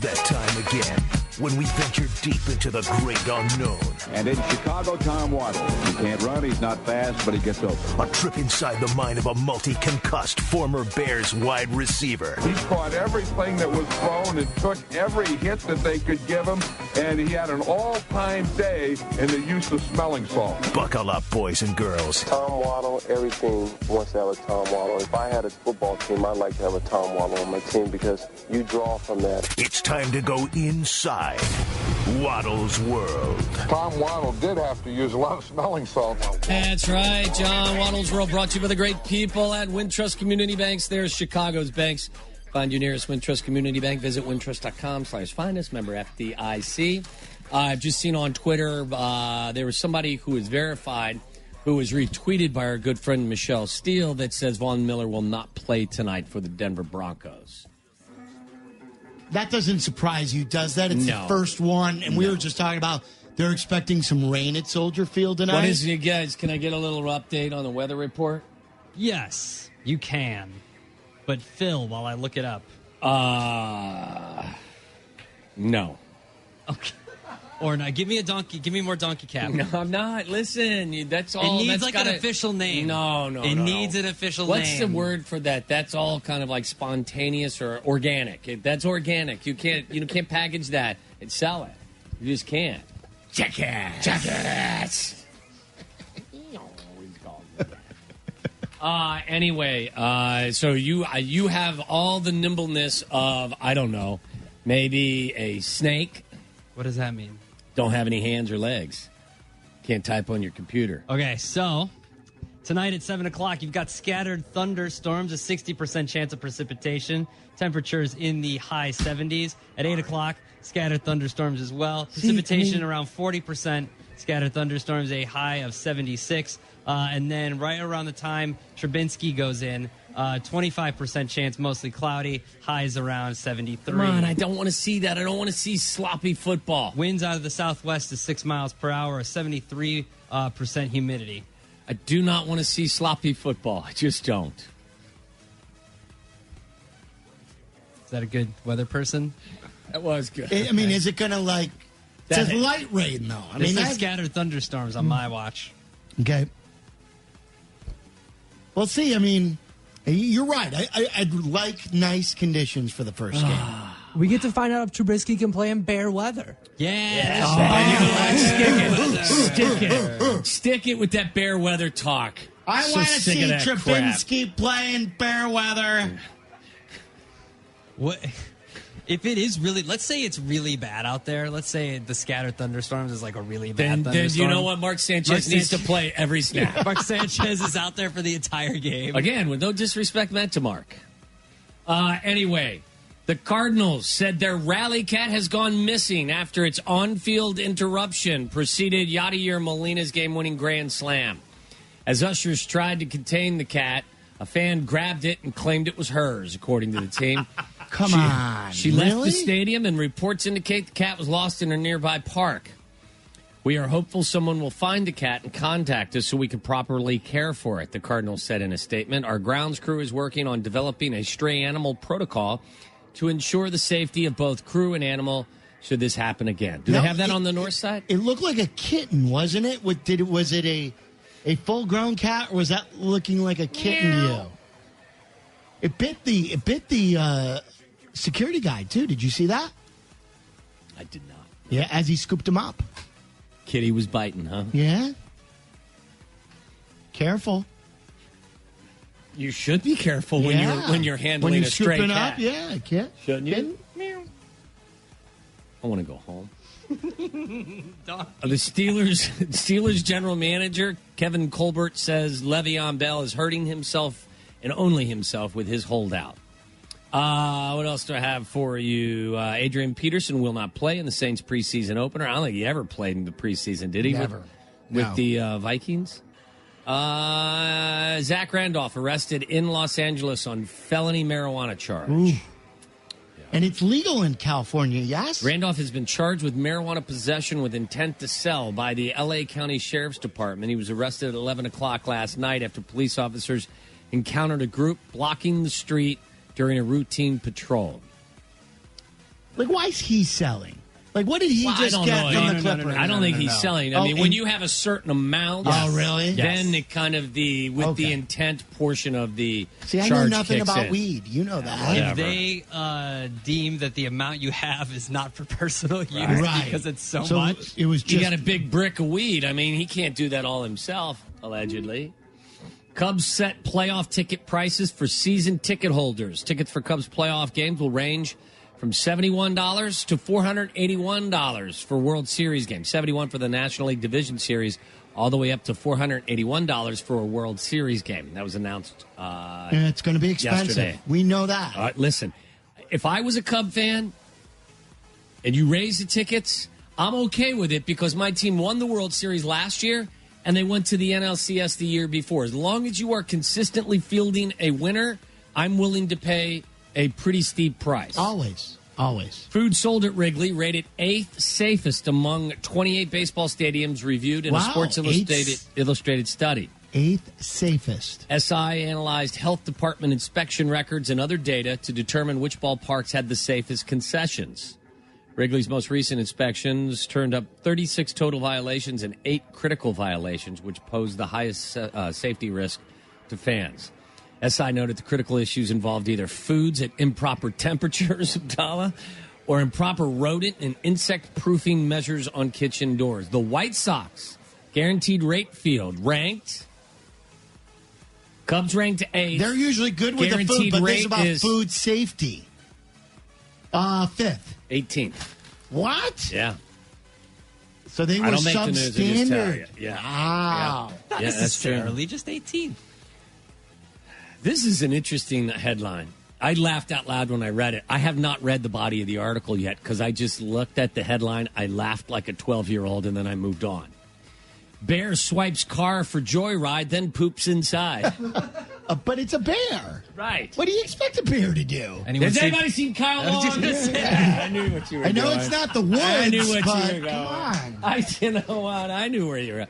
that time again when we venture deep into the great unknown. And in Chicago, Tom Waddle. He can't run, he's not fast, but he gets open. A trip inside the mind of a multi-concussed former Bears wide receiver. He caught everything that was thrown and took every hit that they could give him, and he had an all-time day in the use of smelling salt. Buckle up, boys and girls. Tom Waddle, every team wants to have a Tom Waddle. If I had a football team, I'd like to have a Tom Waddle on my team because you draw from that. It's time to go inside Waddle's world. Tom Waddle did have to use a lot of smelling salt. That's right. John Waddle's World brought to you by the great people at Wintrust Community Banks. There's Chicago's banks. Find your nearest Wintrust Community Bank. Visit wintrust.com/find us. Member FDIC. I've just seen on Twitter there was somebody who was verified who was retweeted by our good friend Michelle Steele that says Von Miller will not play tonight for the Denver Broncos. That doesn't surprise you, does that? It's the first one, and we were just talking about they're expecting some rain at Soldier Field tonight. What is it, guys? Can I get a little update on the weather report? Yes, you can. But Phil, while I look it up. No. Okay. Or not. Give me a donkey. Give me more donkey cap. No, I'm not. Listen, that's all. It needs that's an official name. No. It needs an official name. What's the word for that? That's all kind of like spontaneous or organic. That's organic. You can't package that and sell it. You just can't. Check it. Anyway, so you have all the nimbleness of, I don't know, maybe a snake. What does that mean? Don't have any hands or legs. Can't type on your computer. Okay, so tonight at 7 o'clock, you've got scattered thunderstorms, a 60% chance of precipitation. Temperatures in the high 70s. At 8 o'clock, scattered thunderstorms as well. Precipitation around 40%. Scattered thunderstorms, a high of 76. And then right around the time Trubinsky goes in, 25% chance, mostly cloudy, highs around 73. Come on, I don't want to see that. I don't want to see sloppy football. Winds out of the southwest is 6 miles per hour, 73% humidity. I do not want to see sloppy football. I just don't. Is that a good weather person? That was good. I mean, is it going to it says light rain, though. I mean, that's scattered thunderstorms on my watch. Okay. Well, see, I mean, you're right. I'd like nice conditions for the first game. We get to find out if Trubisky can play in bear weather. Yeah. Stick it with that bear weather talk. I want to see Trubinsky play in bear weather. What? If it is really, let's say it's really bad out there. Let's say the scattered thunderstorms is like a really bad thunderstorm. Then you know what? Mark Sanchez needs to play every snap. Mark Sanchez is out there for the entire game. Again, with no disrespect meant to Mark. Anyway, the Cardinals said their rally cat has gone missing after its on-field interruption preceded Yadier Molina's game-winning grand slam. As ushers tried to contain the cat, a fan grabbed it and claimed it was hers, according to the team. Come on. She left the stadium, and reports indicate the cat was lost in a nearby park. We are hopeful someone will find the cat and contact us so we can properly care for it, the Cardinals said in a statement. Our grounds crew is working on developing a stray animal protocol to ensure the safety of both crew and animal should this happen again. Do they have that on the north side? It looked like a kitten, wasn't it? Was it a full-grown cat, or was that looking like a kitten to you? It bit the security guy, too. Did you see that? I did not. Yeah, as he scooped him up. Kitty was biting, huh? Yeah. Careful. You should be careful when you're handling a stray cat. Up, yeah, cat. Shouldn't you? Meow. I want to go home. The Steelers general manager Kevin Colbert says Le'Veon Bell is hurting himself and only himself with his holdout. What else do I have for you? Adrian Peterson will not play in the Saints preseason opener. I don't think he ever played in the preseason, did he? Never. With the Vikings? Zach Randolph arrested in Los Angeles on felony marijuana charge. Ooh. And it's legal in California, yes? Randolph has been charged with marijuana possession with intent to sell by the L.A. County Sheriff's Department. He was arrested at 11 o'clock last night after police officers encountered a group blocking the street during a routine patrol. Like, why is he selling? Like, what did he just get from the Clippers? I don't think he's selling. I mean, when you have a certain amount, really? Then it kind of the intent portion of the See, I know nothing about weed. You know that. If they deem that the amount you have is not for personal use because it's so much, it was just he got a big brick of weed. I mean, he can't do that all himself, allegedly. Cubs set playoff ticket prices for season ticket holders. Tickets for Cubs playoff games will range from $71 to $481 for World Series games. $71 for the National League Division Series, all the way up to $481 for a World Series game. That was announced and it's going to be expensive. Yesterday. We know that. Listen, if I was a Cub fan and you raise the tickets, I'm okay with it because my team won the World Series last year and they went to the NLCS the year before. As long as you are consistently fielding a winner, I'm willing to pay a pretty steep price. Always. Food sold at Wrigley rated 8th safest among 28 baseball stadiums reviewed in a Sports Illustrated study. 8th safest. SI analyzed health department inspection records and other data to determine which ballparks had the safest concessions. Wrigley's most recent inspections turned up 36 total violations and 8 critical violations, which pose the highest safety risk to fans. SI noted the critical issues involved either foods at improper temperatures, Abdallah, or improper rodent and insect proofing measures on kitchen doors. The White Sox guaranteed rate field ranked. Cubs ranked 8th. They're usually good with the food, but this is about food safety. 5th. 18th. What? Yeah. So they were substandard. Yeah. Wow. Not necessarily, just 18. This is an interesting headline. I laughed out loud when I read it. I have not read the body of the article yet because I just looked at the headline. I laughed like a 12-year-old, and then I moved on. Bear swipes car for joyride, then poops inside. But it's a bear. Right. What do you expect a bear to do? Has anybody seen Kyle Long? I knew what you were doing. I know it's not the woods, I knew what you were going. Come on. You know what? I knew where you were at.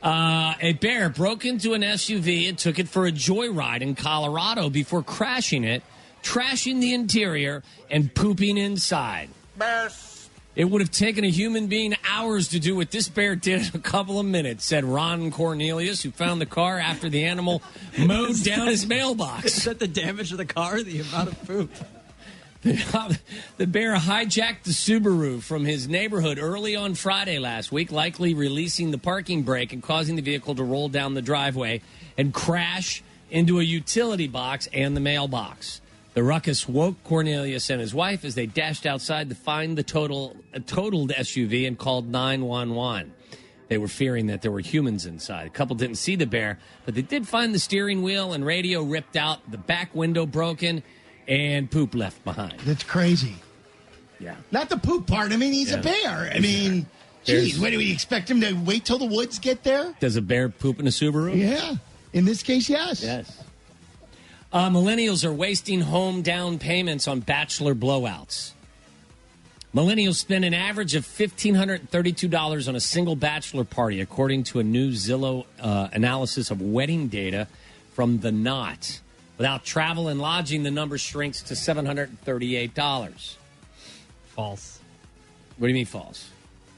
A bear broke into an SUV and took it for a joyride in Colorado before crashing it, trashing the interior, and pooping inside. It would have taken a human being hours to do what this bear did in a couple of minutes, said Ron Cornelius, who found the car after the animal mowed down his mailbox. Is that the damage to the car, the amount of poop? The bear hijacked the Subaru from his neighborhood early on Friday last week, likely releasing the parking brake and causing the vehicle to roll down the driveway and crash into a utility box and the mailbox. The ruckus woke Cornelius and his wife as they dashed outside to find the totaled SUV and called 911. They were fearing that there were humans inside. The couple didn't see the bear, but they did find the steering wheel and radio ripped out, the back window broken, and poop left behind. That's crazy. Yeah. Not the poop part. I mean, he's a bear. I mean, geez, what do we expect him to wait till the woods get there? Does a bear poop in a Subaru? Yeah. In this case, yes. Yes. Millennials are wasting home down payments on bachelor blowouts. Millennials spend an average of $1,532 on a single bachelor party, according to a new Zillow analysis of wedding data from The Knot. Without travel and lodging, the number shrinks to $738. False. What do you mean false?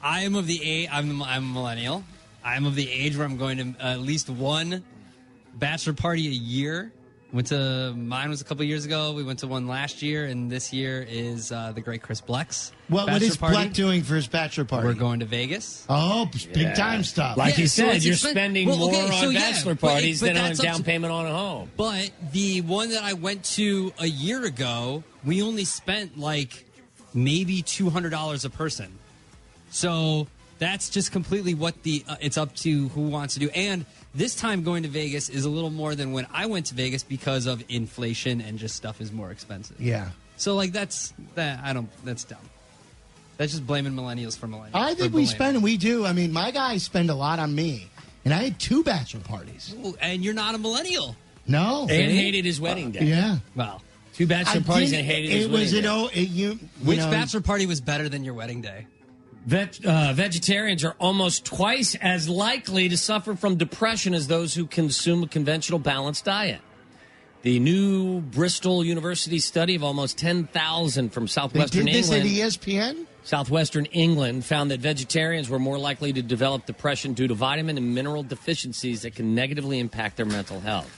I am of the age. I'm a millennial. I'm of the age where I'm going to at least one bachelor party a year. Mine was a couple years ago. We went to one last year, and this year is the great Chris Bleck's. What is Bleck doing for his bachelor party? We're going to Vegas. Oh, big time stuff. Like you said, you're spending more on bachelor parties than on a down payment on a home. But the one that I went to a year ago, we only spent like maybe $200 a person. So that's just completely what it's up to who wants to do. And this time going to Vegas is a little more than when I went to Vegas because of inflation and just stuff is more expensive. Yeah. So like that's dumb. That's just blaming millennials for millennials. I think we do. I mean, my guys spend a lot on me. And I had 2 bachelor parties. Ooh, and you're not a millennial. No. And hated his wedding day. Yeah. Well, 2 bachelor parties and hated his wedding day. Which bachelor party was better than your wedding day? Vegetarians are almost twice as likely to suffer from depression as those who consume a conventional balanced diet. The new Bristol University study of almost 10,000 from They southwestern did this England. at ESPN? Southwestern England found that vegetarians were more likely to develop depression due to vitamin and mineral deficiencies that can negatively impact their mental health.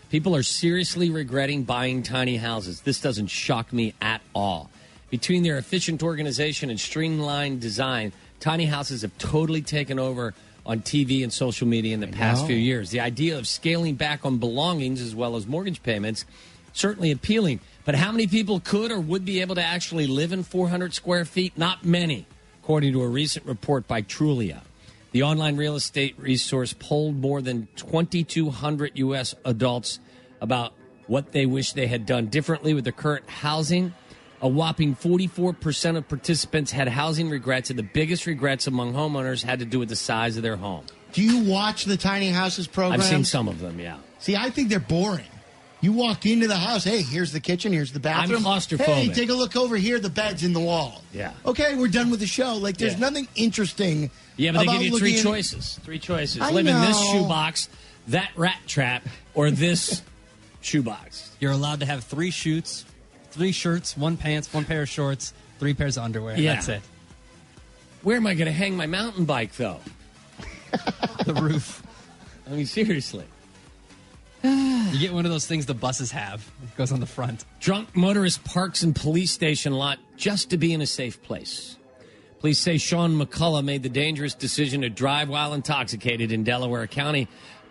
People are seriously regretting buying tiny houses. This doesn't shock me at all. Between their efficient organization and streamlined design, tiny houses have totally taken over on TV and social media in the past few years. The idea of scaling back on belongings as well as mortgage payments, certainly appealing. But how many people could or would be able to actually live in 400 square feet? Not many, according to a recent report by Trulia. The online real estate resource polled more than 2,200 U.S. adults about what they wish they had done differently with their current housing. A whopping 44% of participants had housing regrets, and the biggest regrets among homeowners had to do with the size of their home. Do you watch the tiny houses program? I've seen some of them, yeah. See, I think they're boring. You walk into the house, hey, here's the kitchen, here's the bathroom. I'm claustrophobic. Hey, take a look over here, the bed's in the wall. Yeah. Okay, we're done with the show. Like, there's nothing interesting. Yeah, but they about give you three looking choices. Three choices. I Live in this know. shoebox, that rat trap, or this shoebox. You're allowed to have 3 shirts, 1 pants, 1 pair of shorts, 3 pairs of underwear. Yeah. That's it. Where am I going to hang my mountain bike, though? The roof. I mean, seriously. You get one of those things the buses have. It goes on the front. Drunk motorist parks in police station lot just to be in a safe place. Police say Sean McCullough made the dangerous decision to drive while intoxicated in Delaware County,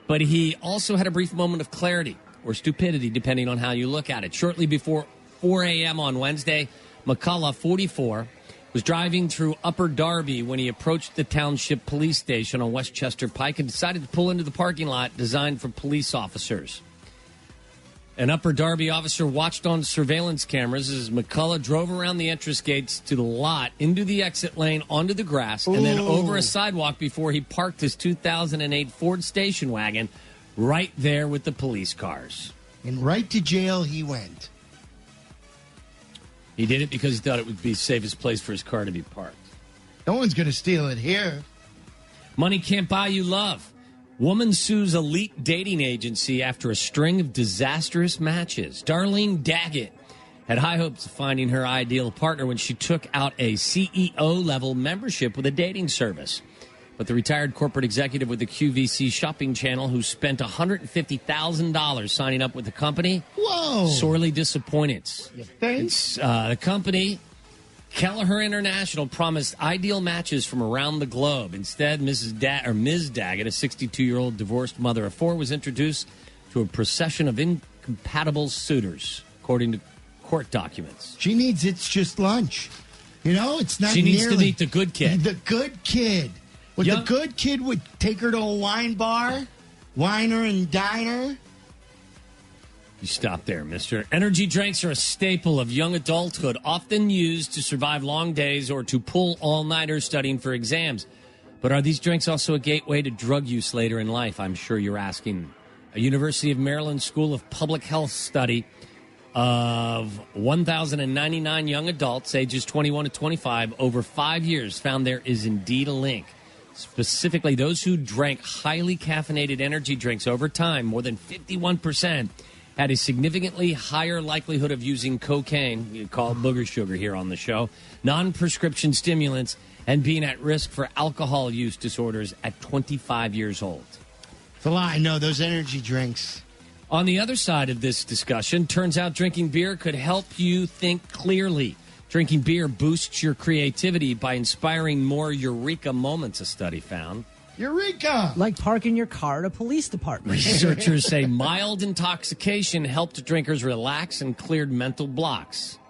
but he also had a brief moment of clarity or stupidity, depending on how you look at it. Shortly before 4 a.m. on Wednesday, McCullough, 44, was driving through Upper Darby when he approached the township police station on Westchester Pike and decided to pull into the parking lot designed for police officers. An Upper Darby officer watched on surveillance cameras as McCullough drove around the entrance gates to the lot, into the exit lane, onto the grass, and then over a sidewalk before he parked his 2008 Ford station wagon right there with the police cars. And right to jail he went. He did it because he thought it would be the safest place for his car to be parked. No one's going to steal it here. Money can't buy you love. Woman sues elite dating agency after a string of disastrous matches. Darlene Daggett had high hopes of finding her ideal partner when she took out a CEO-level membership with a dating service. But the retired corporate executive with the QVC shopping channel who spent $150,000 signing up with the company, sorely disappointed. The company, Kelleher International, promised ideal matches from around the globe. Instead, Ms. Daggett, a 62-year-old divorced mother of 4, was introduced to a procession of incompatible suitors, according to court documents. She needs It's Just Lunch. You know, it's not She needs to nearly- meet the good kid. The good kid. The good kid would take her to a wine bar, winer and diner. You stop there, mister. Energy drinks are a staple of young adulthood, often used to survive long days or to pull all-nighters studying for exams. But are these drinks also a gateway to drug use later in life? I'm sure you're asking. A University of Maryland School of Public Health study of 1,099 young adults ages 21 to 25 over 5 years found there is indeed a link. Specifically, those who drank highly caffeinated energy drinks over time, more than 51%, had a significantly higher likelihood of using cocaine, we call it booger sugar here on the show, non-prescription stimulants, and being at risk for alcohol use disorders at 25 years old. It's a lie. No, those energy drinks. On the other side of this discussion, turns out drinking beer could help you think clearly. Drinking beer boosts your creativity by inspiring more eureka moments, a study found. Eureka! Like parking your car at a police department. Researchers say mild intoxication helped drinkers relax and cleared mental blocks.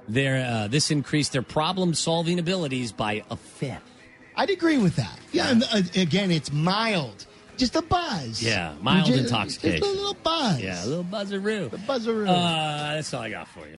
This increased their problem-solving abilities by a fifth. I'd agree with that. Yeah, and, again, it's mild. Just a buzz. Yeah, mild intoxication. Just a little buzz. Yeah, a little buzzaroo. The buzzaroo. That's all I got for you.